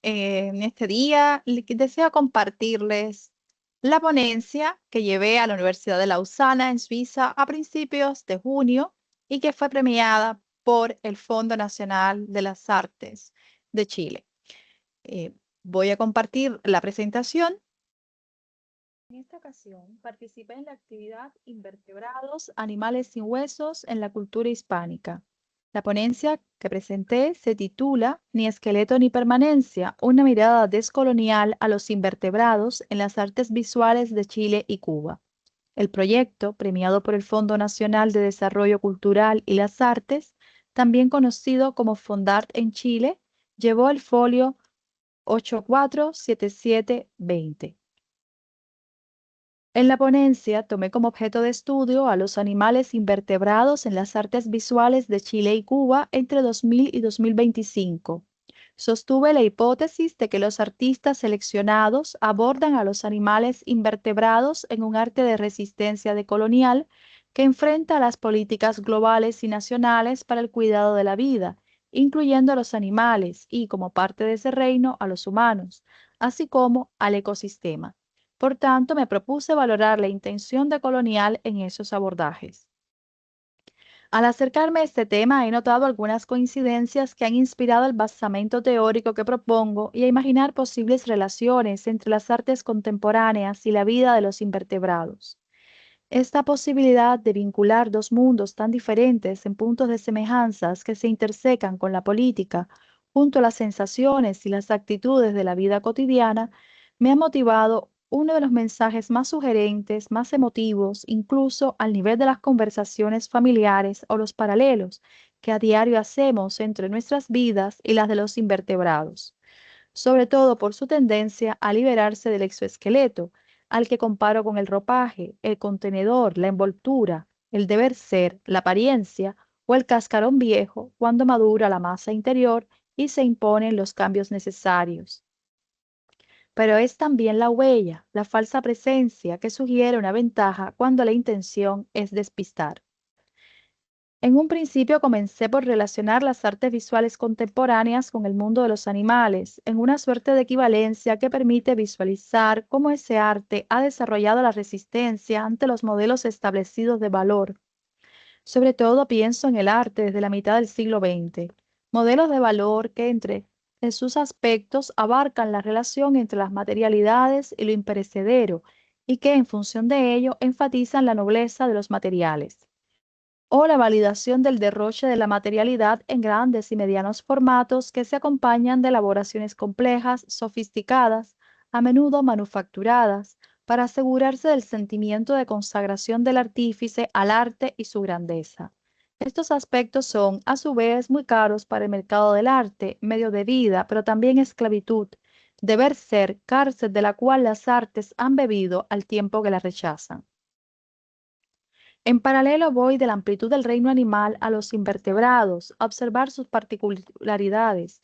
en este día deseo compartirles la ponencia que llevé a la Universidad de Lausana en Suiza a principios de junio y que fue premiada por el Fondo Nacional de las Artes de Chile. Voy a compartir la presentación. En esta ocasión participé en la actividad Invertebrados, animales sin huesos en la cultura hispánica. La ponencia que presenté se titula Ni esqueleto ni permanencia, una mirada descolonial a los invertebrados en las artes visuales de Chile y Cuba. El proyecto, premiado por el Fondo Nacional de Desarrollo Cultural y las Artes, también conocido como Fondart en Chile, llevó el folio 847720. En la ponencia tomé como objeto de estudio a los animales invertebrados en las artes visuales de Chile y Cuba entre 2000 y 2025. Sostuve la hipótesis de que los artistas seleccionados abordan a los animales invertebrados en un arte de resistencia decolonial que enfrenta las políticas globales y nacionales para el cuidado de la vida, incluyendo a los animales y, como parte de ese reino, a los humanos, así como al ecosistema. Por tanto, me propuse valorar la intención decolonial en esos abordajes. Al acercarme a este tema, he notado algunas coincidencias que han inspirado el basamento teórico que propongo y a imaginar posibles relaciones entre las artes contemporáneas y la vida de los invertebrados. Esta posibilidad de vincular dos mundos tan diferentes en puntos de semejanzas que se intersecan con la política, junto a las sensaciones y las actitudes de la vida cotidiana, me ha motivado uno de los mensajes más sugerentes, más emotivos, incluso al nivel de las conversaciones familiares o los paralelos que a diario hacemos entre nuestras vidas y las de los invertebrados, sobre todo por su tendencia a liberarse del exoesqueleto, al que comparo con el ropaje, el contenedor, la envoltura, el deber ser, la apariencia o el cascarón viejo cuando madura la masa interior y se imponen los cambios necesarios. Pero es también la huella, la falsa presencia que sugiere una ventaja cuando la intención es despistar. En un principio comencé por relacionar las artes visuales contemporáneas con el mundo de los animales, en una suerte de equivalencia que permite visualizar cómo ese arte ha desarrollado la resistencia ante los modelos establecidos de valor. Sobre todo pienso en el arte desde la mitad del siglo XX, modelos de valor que en sus aspectos abarcan la relación entre las materialidades y lo imperecedero y que en función de ello enfatizan la nobleza de los materiales o la validación del derroche de la materialidad en grandes y medianos formatos que se acompañan de elaboraciones complejas, sofisticadas, a menudo manufacturadas, para asegurarse del sentimiento de consagración del artífice al arte y su grandeza. Estos aspectos son, a su vez, muy caros para el mercado del arte, medio de vida, pero también esclavitud, deber ser, cárcel de la cual las artes han bebido al tiempo que la rechazan. En paralelo voy de la amplitud del reino animal a los invertebrados, a observar sus particularidades.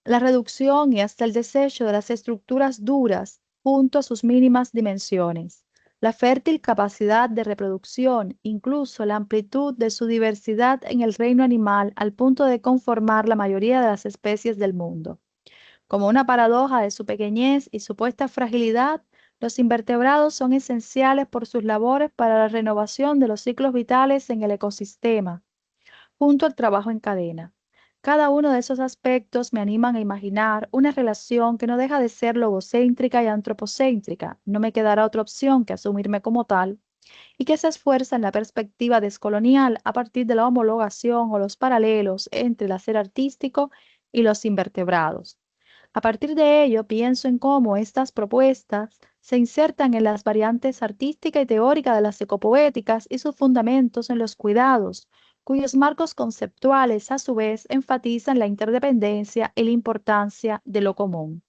La reducción y hasta el desecho de las estructuras duras junto a sus mínimas dimensiones. La fértil capacidad de reproducción, incluso la amplitud de su diversidad en el reino animal al punto de conformar la mayoría de las especies del mundo. Como una paradoja de su pequeñez y supuesta fragilidad, los invertebrados son esenciales por sus labores para la renovación de los ciclos vitales en el ecosistema, junto al trabajo en cadena. Cada uno de esos aspectos me animan a imaginar una relación que no deja de ser logocéntrica y antropocéntrica, no me quedará otra opción que asumirme como tal, y que se esfuerza en la perspectiva descolonial a partir de la homologación o los paralelos entre el hacer artístico y los invertebrados. A partir de ello, pienso en cómo estas propuestas se insertan en las variantes artística y teórica de las ecopoéticas y sus fundamentos en los cuidados, cuyos marcos conceptuales a su vez enfatizan la interdependencia y la importancia de lo común.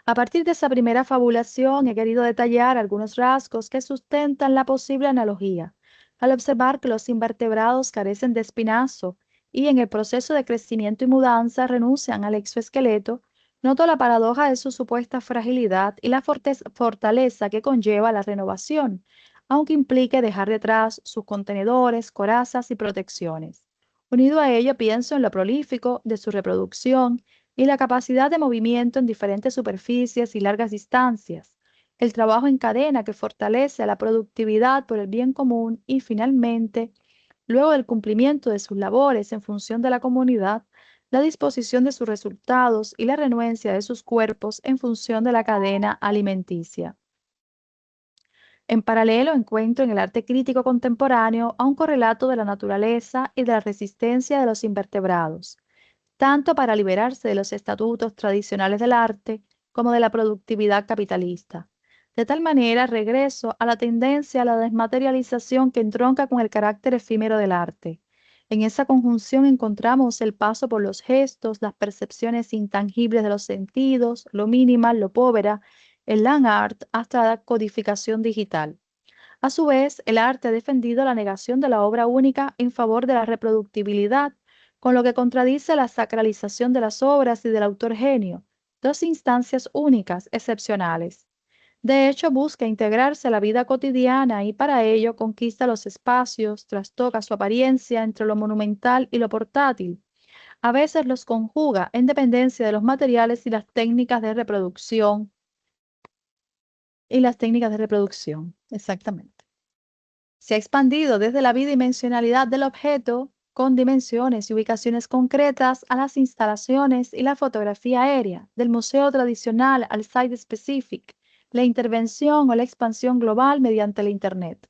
A partir de esa primera fabulación he querido detallar algunos rasgos que sustentan la posible analogía, al observar que los invertebrados carecen de espinazo y en el proceso de crecimiento y mudanza renuncian al exoesqueleto, noto la paradoja de su supuesta fragilidad y la fortaleza que conlleva la renovación, aunque implique dejar detrás sus contenedores, corazas y protecciones. Unido a ello, pienso en lo prolífico de su reproducción y la capacidad de movimiento en diferentes superficies y largas distancias, el trabajo en cadena que fortalece a la productividad por el bien común y finalmente, luego del cumplimiento de sus labores en función de la comunidad, la disposición de sus resultados y la renuencia de sus cuerpos en función de la cadena alimenticia. En paralelo, encuentro en el arte crítico contemporáneo a un correlato de la naturaleza y de la resistencia de los invertebrados, tanto para liberarse de los estatutos tradicionales del arte como de la productividad capitalista. De tal manera, regreso a la tendencia a la desmaterialización que entronca con el carácter efímero del arte. En esa conjunción encontramos el paso por los gestos, las percepciones intangibles de los sentidos, lo minimal, lo povera, el land art hasta la codificación digital. A su vez, el arte ha defendido la negación de la obra única en favor de la reproductibilidad, con lo que contradice la sacralización de las obras y del autor genio, dos instancias únicas, excepcionales. De hecho, busca integrarse a la vida cotidiana y para ello conquista los espacios, trastoca su apariencia entre lo monumental y lo portátil. A veces los conjuga en dependencia de los materiales y las técnicas de reproducción. Exactamente. Se ha expandido desde la bidimensionalidad del objeto, con dimensiones y ubicaciones concretas, a las instalaciones y la fotografía aérea, del museo tradicional al site specific, la intervención o la expansión global mediante la Internet.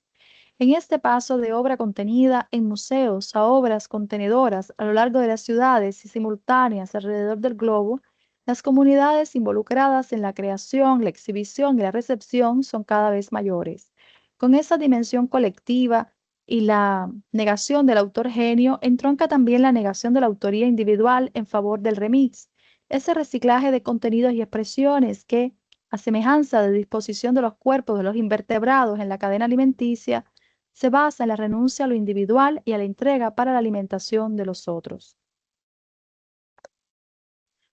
En este paso de obra contenida en museos a obras contenedoras a lo largo de las ciudades y simultáneas alrededor del globo, las comunidades involucradas en la creación, la exhibición y la recepción son cada vez mayores. Con esa dimensión colectiva y la negación del autor genio, entronca también la negación de la autoría individual en favor del remix, ese reciclaje de contenidos y expresiones que, a semejanza de disposición de los cuerpos de los invertebrados en la cadena alimenticia, se basa en la renuncia a lo individual y a la entrega para la alimentación de los otros.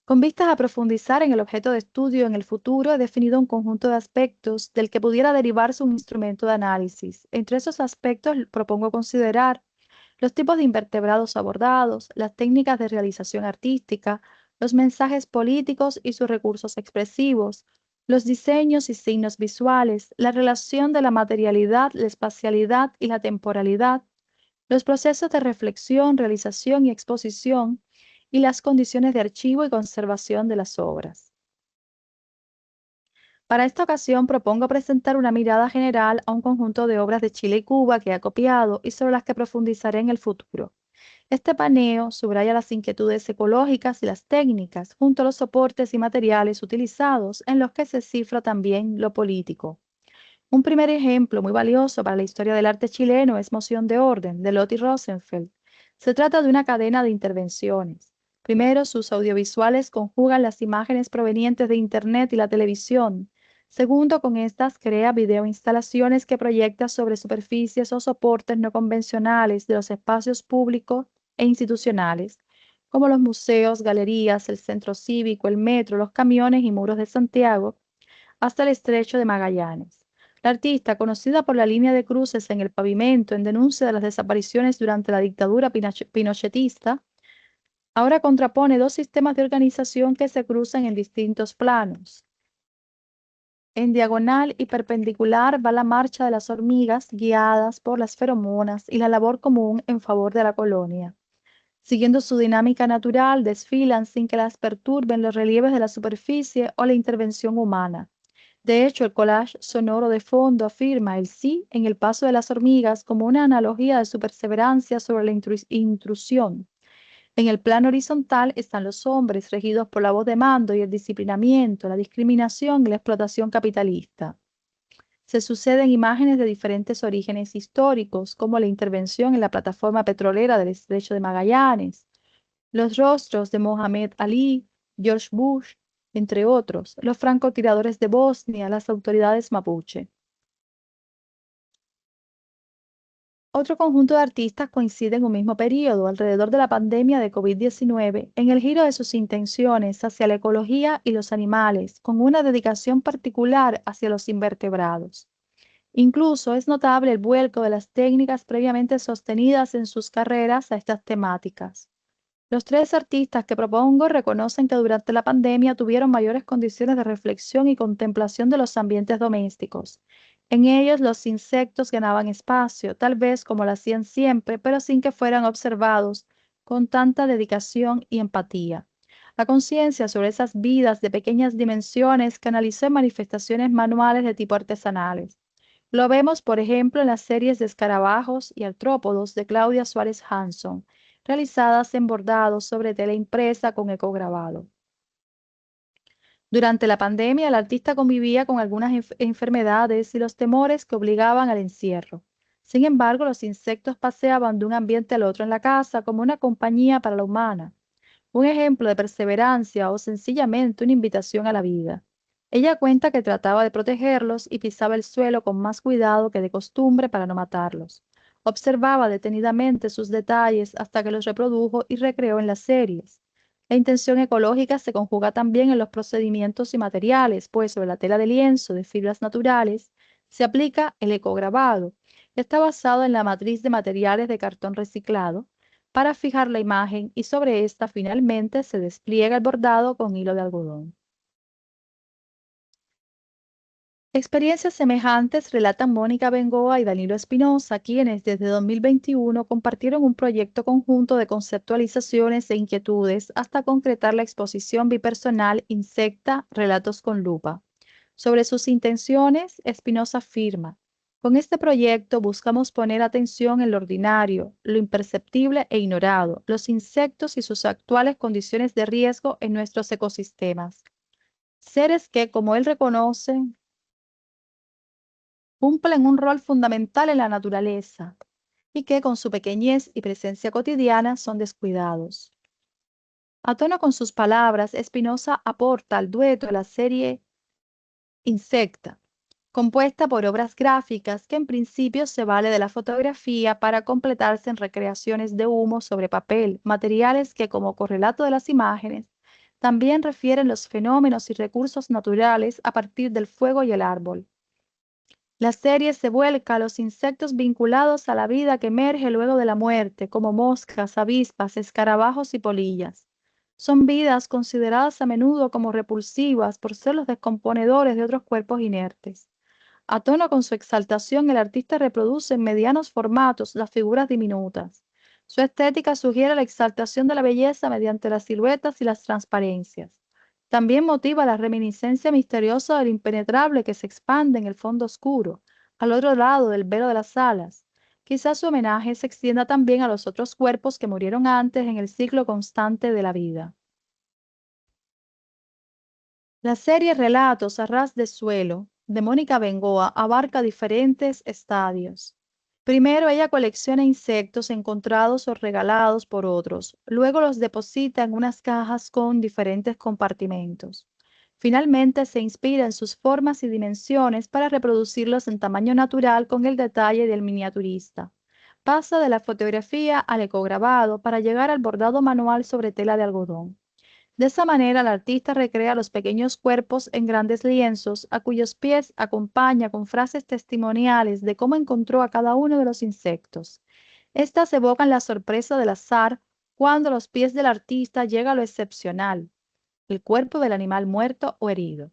Con vistas a profundizar en el objeto de estudio en el futuro, he definido un conjunto de aspectos del que pudiera derivarse un instrumento de análisis. Entre esos aspectos propongo considerar los tipos de invertebrados abordados, las técnicas de realización artística, los mensajes políticos y sus recursos expresivos, los diseños y signos visuales, la relación de la materialidad, la espacialidad y la temporalidad, los procesos de reflexión, realización y exposición, y las condiciones de archivo y conservación de las obras. Para esta ocasión propongo presentar una mirada general a un conjunto de obras de Chile y Cuba que he copiado y sobre las que profundizaré en el futuro. Este paneo subraya las inquietudes ecológicas y las técnicas, junto a los soportes y materiales utilizados, en los que se cifra también lo político. Un primer ejemplo muy valioso para la historia del arte chileno es Moción de Orden, de Lotti Rosenfeld. Se trata de una cadena de intervenciones. Primero, sus audiovisuales conjugan las imágenes provenientes de Internet y la televisión. Segundo, con estas crea videoinstalaciones que proyecta sobre superficies o soportes no convencionales de los espacios públicos e institucionales, como los museos, galerías, el centro cívico, el metro, los camiones y muros de Santiago, hasta el estrecho de Magallanes. La artista, conocida por la línea de cruces en el pavimento en denuncia de las desapariciones durante la dictadura pinochetista, ahora contrapone dos sistemas de organización que se cruzan en distintos planos. En diagonal y perpendicular va la marcha de las hormigas guiadas por las feromonas y la labor común en favor de la colonia. Siguiendo su dinámica natural, desfilan sin que las perturben los relieves de la superficie o la intervención humana. De hecho, el collage sonoro de fondo afirma el sí en el paso de las hormigas como una analogía de su perseverancia sobre la intrusión. En el plano horizontal están los hombres regidos por la voz de mando y el disciplinamiento, la discriminación y la explotación capitalista. Se suceden imágenes de diferentes orígenes históricos, como la intervención en la plataforma petrolera del Estrecho de Magallanes, los rostros de Mohamed Ali, George Bush, entre otros, los francotiradores de Bosnia, las autoridades mapuche. Otro conjunto de artistas coincide en un mismo periodo, alrededor de la pandemia de COVID-19, en el giro de sus intenciones hacia la ecología y los animales, con una dedicación particular hacia los invertebrados. Incluso es notable el vuelco de las técnicas previamente sostenidas en sus carreras a estas temáticas. Los tres artistas que propongo reconocen que durante la pandemia tuvieron mayores condiciones de reflexión y contemplación de los ambientes domésticos. En ellos los insectos ganaban espacio, tal vez como lo hacían siempre, pero sin que fueran observados con tanta dedicación y empatía. La conciencia sobre esas vidas de pequeñas dimensiones canalizó en manifestaciones manuales de tipo artesanales. Lo vemos, por ejemplo, en las series de escarabajos y artrópodos de Claudia Suárez Hanson, realizadas en bordados sobre tela impresa con ecograbado. Durante la pandemia, el artista convivía con algunas enfermedades y los temores que obligaban al encierro. Sin embargo, los insectos paseaban de un ambiente al otro en la casa como una compañía para la humana, un ejemplo de perseverancia o sencillamente una invitación a la vida. Ella cuenta que trataba de protegerlos y pisaba el suelo con más cuidado que de costumbre para no matarlos. Observaba detenidamente sus detalles hasta que los reprodujo y recreó en las series. La intención ecológica se conjuga también en los procedimientos y materiales, pues sobre la tela de lienzo de fibras naturales se aplica el ecograbado, que está basado en la matriz de materiales de cartón reciclado para fijar la imagen y sobre esta finalmente se despliega el bordado con hilo de algodón. Experiencias semejantes relatan Mónica Bengoa y Danilo Espinosa, quienes desde 2021 compartieron un proyecto conjunto de conceptualizaciones e inquietudes hasta concretar la exposición bipersonal Insecta, Relatos con Lupa. Sobre sus intenciones, Espinosa afirma: con este proyecto buscamos poner atención en lo ordinario, lo imperceptible e ignorado, los insectos y sus actuales condiciones de riesgo en nuestros ecosistemas. Seres que, como él reconoce, cumplen un rol fundamental en la naturaleza y que con su pequeñez y presencia cotidiana son descuidados. A tono con sus palabras, Espinosa aporta al dueto de la serie Insecta, compuesta por obras gráficas que en principio se vale de la fotografía para completarse en recreaciones de humo sobre papel, materiales que como correlato de las imágenes también refieren los fenómenos y recursos naturales a partir del fuego y el árbol. La serie se vuelca a los insectos vinculados a la vida que emerge luego de la muerte, como moscas, avispas, escarabajos y polillas. Son vidas consideradas a menudo como repulsivas por ser los descomponedores de otros cuerpos inertes. A tono con su exaltación, el artista reproduce en medianos formatos las figuras diminutas. Su estética sugiere la exaltación de la belleza mediante las siluetas y las transparencias. También motiva la reminiscencia misteriosa del impenetrable que se expande en el fondo oscuro, al otro lado del velo de las alas. Quizás su homenaje se extienda también a los otros cuerpos que murieron antes en el ciclo constante de la vida. La serie Relatos a ras de suelo de Mónica Bengoa abarca diferentes estadios. Primero, ella colecciona insectos encontrados o regalados por otros. Luego los deposita en unas cajas con diferentes compartimentos. Finalmente, se inspira en sus formas y dimensiones para reproducirlos en tamaño natural con el detalle del miniaturista. Pasa de la fotografía al ecograbado para llegar al bordado manual sobre tela de algodón. De esa manera, el artista recrea los pequeños cuerpos en grandes lienzos, a cuyos pies acompaña con frases testimoniales de cómo encontró a cada uno de los insectos. Estas evocan la sorpresa del azar cuando a los pies del artista llega lo excepcional, el cuerpo del animal muerto o herido.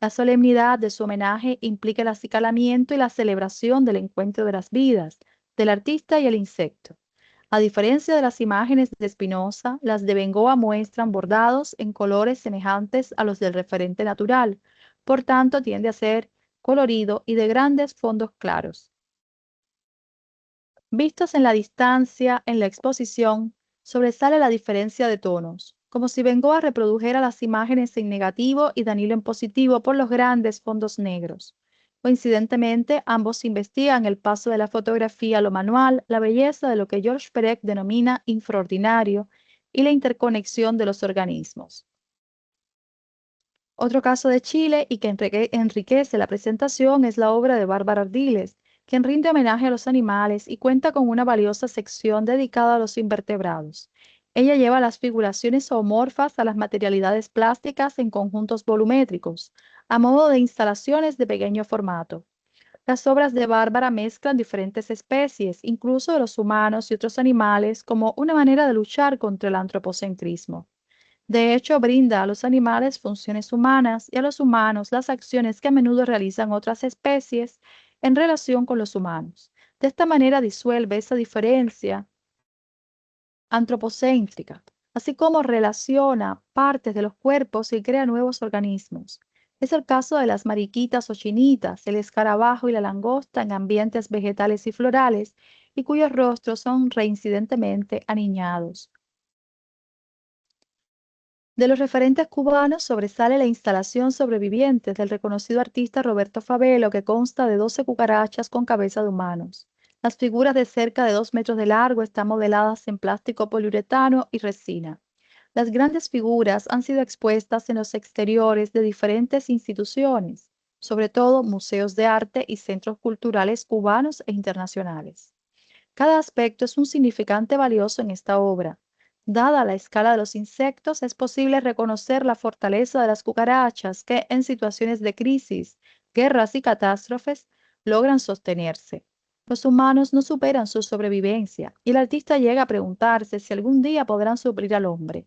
La solemnidad de su homenaje implica el acicalamiento y la celebración del encuentro de las vidas, del artista y el insecto. A diferencia de las imágenes de Spinoza, las de Bengoa muestran bordados en colores semejantes a los del referente natural, por tanto tiende a ser colorido y de grandes fondos claros. Vistos en la distancia, en la exposición, sobresale la diferencia de tonos, como si Bengoa reprodujera las imágenes en negativo y Danilo en positivo por los grandes fondos negros. Coincidentemente, ambos investigan el paso de la fotografía a lo manual, la belleza de lo que George Perec denomina infraordinario y la interconexión de los organismos. Otro caso de Chile y que enriquece la presentación es la obra de Bárbara Ardiles, quien rinde homenaje a los animales y cuenta con una valiosa sección dedicada a los invertebrados. Ella lleva las figuraciones zoomorfas a las materialidades plásticas en conjuntos volumétricos, a modo de instalaciones de pequeño formato. Las obras de Bárbara mezclan diferentes especies, incluso de los humanos y otros animales, como una manera de luchar contra el antropocentrismo. De hecho, brinda a los animales funciones humanas y a los humanos las acciones que a menudo realizan otras especies en relación con los humanos. De esta manera disuelve esa diferencia antropocéntrica, así como relaciona partes de los cuerpos y crea nuevos organismos. Es el caso de las mariquitas o chinitas, el escarabajo y la langosta en ambientes vegetales y florales, y cuyos rostros son reincidentemente aniñados. De los referentes cubanos sobresale la instalación Sobrevivientes del reconocido artista Roberto Favelo, que consta de 12 cucarachas con cabeza de humanos. Las figuras de cerca de 2 metros de largo están modeladas en plástico poliuretano y resina. Las grandes figuras han sido expuestas en los exteriores de diferentes instituciones, sobre todo museos de arte y centros culturales cubanos e internacionales. Cada aspecto es un significante valioso en esta obra. Dada la escala de los insectos, es posible reconocer la fortaleza de las cucarachas que en situaciones de crisis, guerras y catástrofes logran sostenerse. Los humanos no superan su sobrevivencia y el artista llega a preguntarse si algún día podrán suplir al hombre,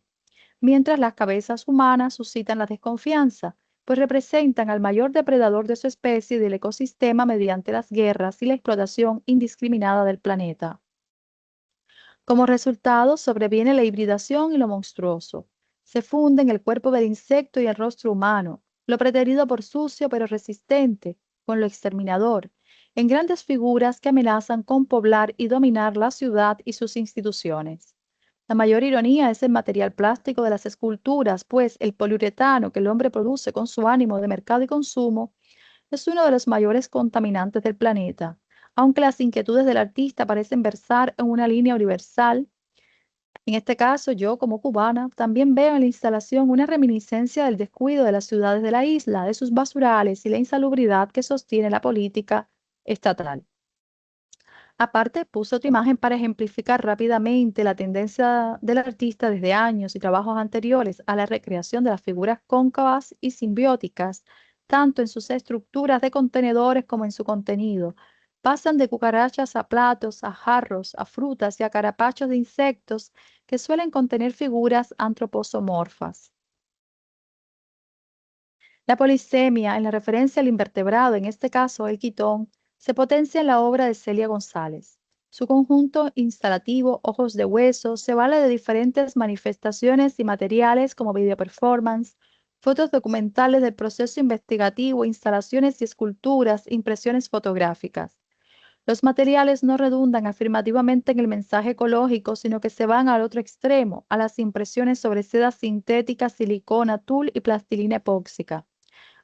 mientras las cabezas humanas suscitan la desconfianza, pues representan al mayor depredador de su especie y del ecosistema mediante las guerras y la explotación indiscriminada del planeta. Como resultado, sobreviene la hibridación y lo monstruoso. Se funden el cuerpo del insecto y el rostro humano, lo preterido por sucio pero resistente, con lo exterminador, en grandes figuras que amenazan con poblar y dominar la ciudad y sus instituciones. La mayor ironía es el material plástico de las esculturas, pues el poliuretano que el hombre produce con su ánimo de mercado y consumo es uno de los mayores contaminantes del planeta. Aunque las inquietudes del artista parecen versar en una línea universal, en este caso yo como cubana también veo en la instalación una reminiscencia del descuido de las ciudades de la isla, de sus basurales y la insalubridad que sostiene la política estatal. Aparte, puse otra imagen para ejemplificar rápidamente la tendencia del artista desde años y trabajos anteriores a la recreación de las figuras cóncavas y simbióticas, tanto en sus estructuras de contenedores como en su contenido. Pasan de cucarachas a platos, a jarros, a frutas y a carapachos de insectos que suelen contener figuras antroposomorfas. La polisemia, en la referencia al invertebrado, en este caso el quitón, se potencia en la obra de Celia González. Su conjunto instalativo, Ojos de Hueso, se vale de diferentes manifestaciones y materiales como video performance, fotos documentales del proceso investigativo, instalaciones y esculturas, impresiones fotográficas. Los materiales no redundan afirmativamente en el mensaje ecológico, sino que se van al otro extremo, a las impresiones sobre seda sintética, silicona, tul y plastilina epóxica.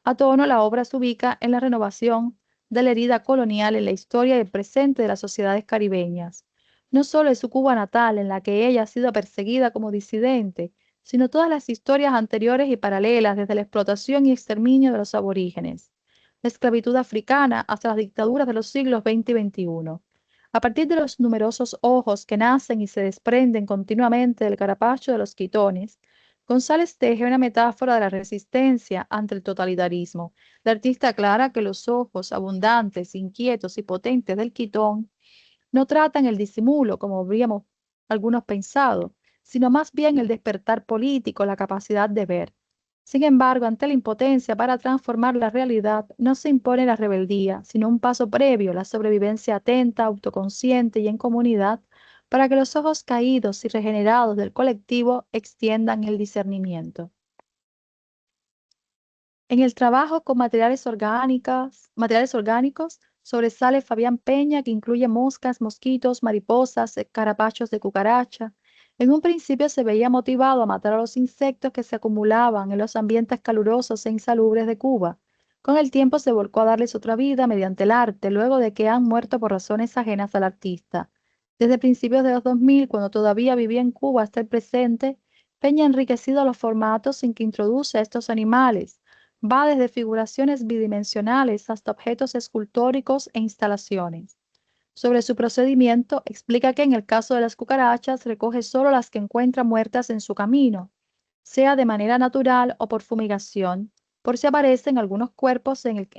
A tono, la obra se ubica en la renovación de la herida colonial en la historia y el presente de las sociedades caribeñas. No solo es su Cuba natal, en la que ella ha sido perseguida como disidente, sino todas las historias anteriores y paralelas, desde la explotación y exterminio de los aborígenes, la esclavitud africana hasta las dictaduras de los siglos XX y XXI. A partir de los numerosos ojos que nacen y se desprenden continuamente del carapacho de los quitones, González teje una metáfora de la resistencia ante el totalitarismo. La artista aclara que los ojos abundantes, inquietos y potentes del quitón no tratan el disimulo, como habríamos algunos pensado, sino más bien el despertar político, la capacidad de ver. Sin embargo, ante la impotencia para transformar la realidad, no se impone la rebeldía, sino un paso previo, la sobrevivencia atenta, autoconsciente y en comunidad, para que los ojos caídos y regenerados del colectivo extiendan el discernimiento. En el trabajo con materiales orgánicos, sobresale Fabián Peña, que incluye moscas, mosquitos, mariposas, carapachos de cucaracha. En un principio se veía motivado a matar a los insectos que se acumulaban en los ambientes calurosos e insalubres de Cuba. Con el tiempo se volcó a darles otra vida mediante el arte, luego de que han muerto por razones ajenas al artista. Desde principios de los 2000, cuando todavía vivía en Cuba hasta el presente, Peña ha enriquecido los formatos en que introduce a estos animales. Va desde figuraciones bidimensionales hasta objetos escultóricos e instalaciones. Sobre su procedimiento, explica que en el caso de las cucarachas recoge solo las que encuentra muertas en su camino, sea de manera natural o por fumigación, Por si aparecen algunos cuerpos en el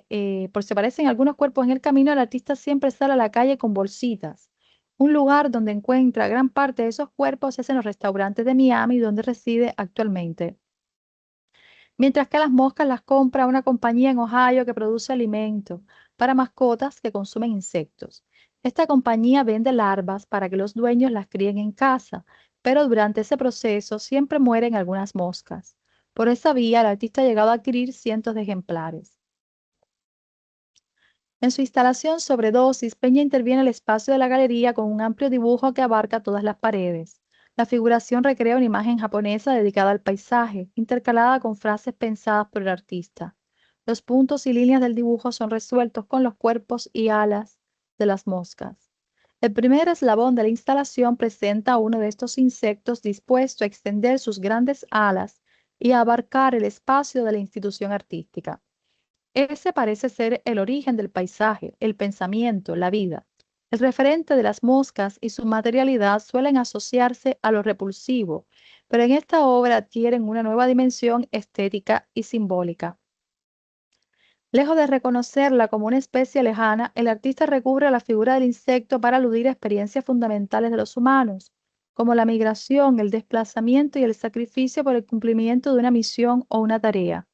camino, el artista siempre sale a la calle con bolsitas. Un lugar donde encuentra gran parte de esos cuerpos es en los restaurantes de Miami, donde reside actualmente. Mientras que las moscas las compra una compañía en Ohio que produce alimentos para mascotas que consumen insectos. Esta compañía vende larvas para que los dueños las críen en casa, pero durante ese proceso siempre mueren algunas moscas. Por esa vía, el artista ha llegado a adquirir cientos de ejemplares. En su instalación Sobredosis, Peña interviene en el espacio de la galería con un amplio dibujo que abarca todas las paredes. La figuración recrea una imagen japonesa dedicada al paisaje, intercalada con frases pensadas por el artista. Los puntos y líneas del dibujo son resueltos con los cuerpos y alas de las moscas. El primer eslabón de la instalación presenta a uno de estos insectos dispuesto a extender sus grandes alas y a abarcar el espacio de la institución artística. Ese parece ser el origen del paisaje, el pensamiento, la vida. El referente de las moscas y su materialidad suelen asociarse a lo repulsivo, pero en esta obra adquieren una nueva dimensión estética y simbólica. Lejos de reconocerla como una especie lejana, el artista recurre a la figura del insecto para aludir a experiencias fundamentales de los humanos, como la migración, el desplazamiento y el sacrificio por el cumplimiento de una misión o una tarea.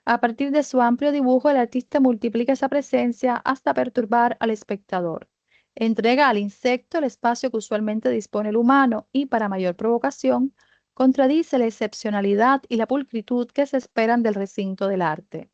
A partir de su amplio dibujo, el artista multiplica esa presencia hasta perturbar al espectador. Entrega al insecto el espacio que usualmente dispone el humano y, para mayor provocación, contradice la excepcionalidad y la pulcritud que se esperan del recinto del arte.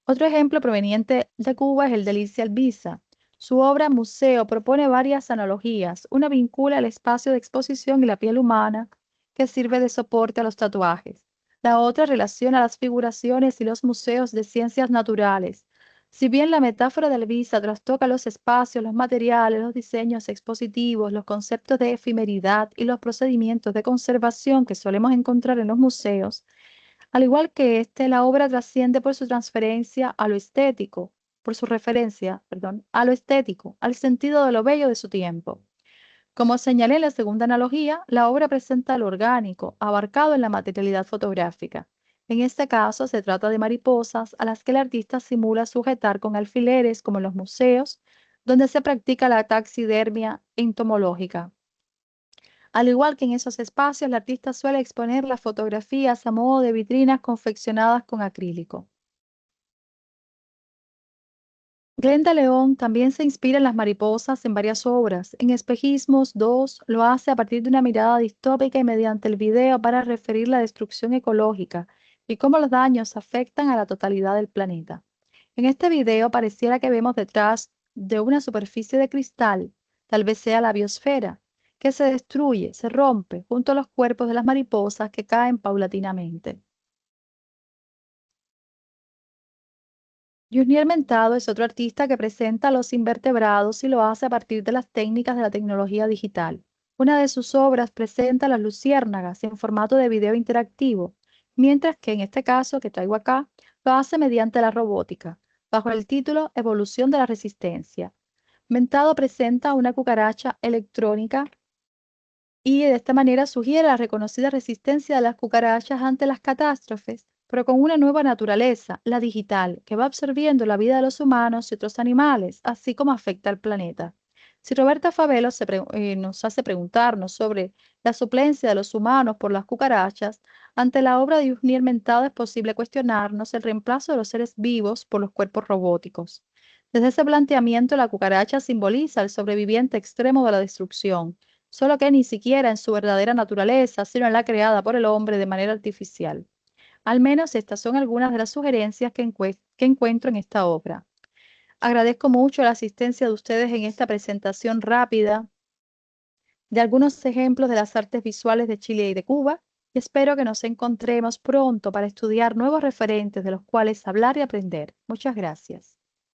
Otro ejemplo proveniente de Cuba es el de Alicia Albiza. Su obra Museo propone varias analogías. Una vincula el espacio de exposición y la piel humana, que sirve de soporte a los tatuajes. La otra relaciona las figuraciones y los museos de ciencias naturales. Si bien la metáfora de Albiza trastoca los espacios, los materiales, los diseños expositivos, los conceptos de efemeridad y los procedimientos de conservación que solemos encontrar en los museos, al igual que la obra trasciende por su transferencia a lo estético, por su referencia, perdón, a lo estético, al sentido de lo bello de su tiempo. Como señalé en la segunda analogía, la obra presenta lo orgánico, abarcado en la materialidad fotográfica. En este caso, se trata de mariposas a las que el artista simula sujetar con alfileres, como en los museos, donde se practica la taxidermia entomológica. Al igual que en esos espacios, el artista suele exponer las fotografías a modo de vitrinas confeccionadas con acrílico. Glenda León también se inspira en las mariposas en varias obras. En Espejismos 2 lo hace a partir de una mirada distópica y mediante el video para referir la destrucción ecológica y cómo los daños afectan a la totalidad del planeta. En este video pareciera que vemos detrás de una superficie de cristal, tal vez sea la biosfera, que se destruye, se rompe junto a los cuerpos de las mariposas que caen paulatinamente. Junier Mentado es otro artista que presenta a los invertebrados y lo hace a partir de las técnicas de la tecnología digital. Una de sus obras presenta a las luciérnagas en formato de video interactivo, mientras que en este caso que traigo acá, lo hace mediante la robótica, bajo el título Evolución de la Resistencia. Mentado presenta una cucaracha electrónica y de esta manera sugiere la reconocida resistencia de las cucarachas ante las catástrofes, pero con una nueva naturaleza, la digital, que va absorbiendo la vida de los humanos y otros animales, así como afecta al planeta. Si Roberta Favelo nos hace preguntarnos sobre la suplencia de los humanos por las cucarachas, ante la obra de Yusniel Mentado es posible cuestionarnos el reemplazo de los seres vivos por los cuerpos robóticos. Desde ese planteamiento, la cucaracha simboliza el sobreviviente extremo de la destrucción, solo que ni siquiera en su verdadera naturaleza, sino en la creada por el hombre de manera artificial. Al menos estas son algunas de las sugerencias que encuentro en esta obra. Agradezco mucho la asistencia de ustedes en esta presentación rápida de algunos ejemplos de las artes visuales de Chile y de Cuba, y espero que nos encontremos pronto para estudiar nuevos referentes de los cuales hablar y aprender. Muchas gracias.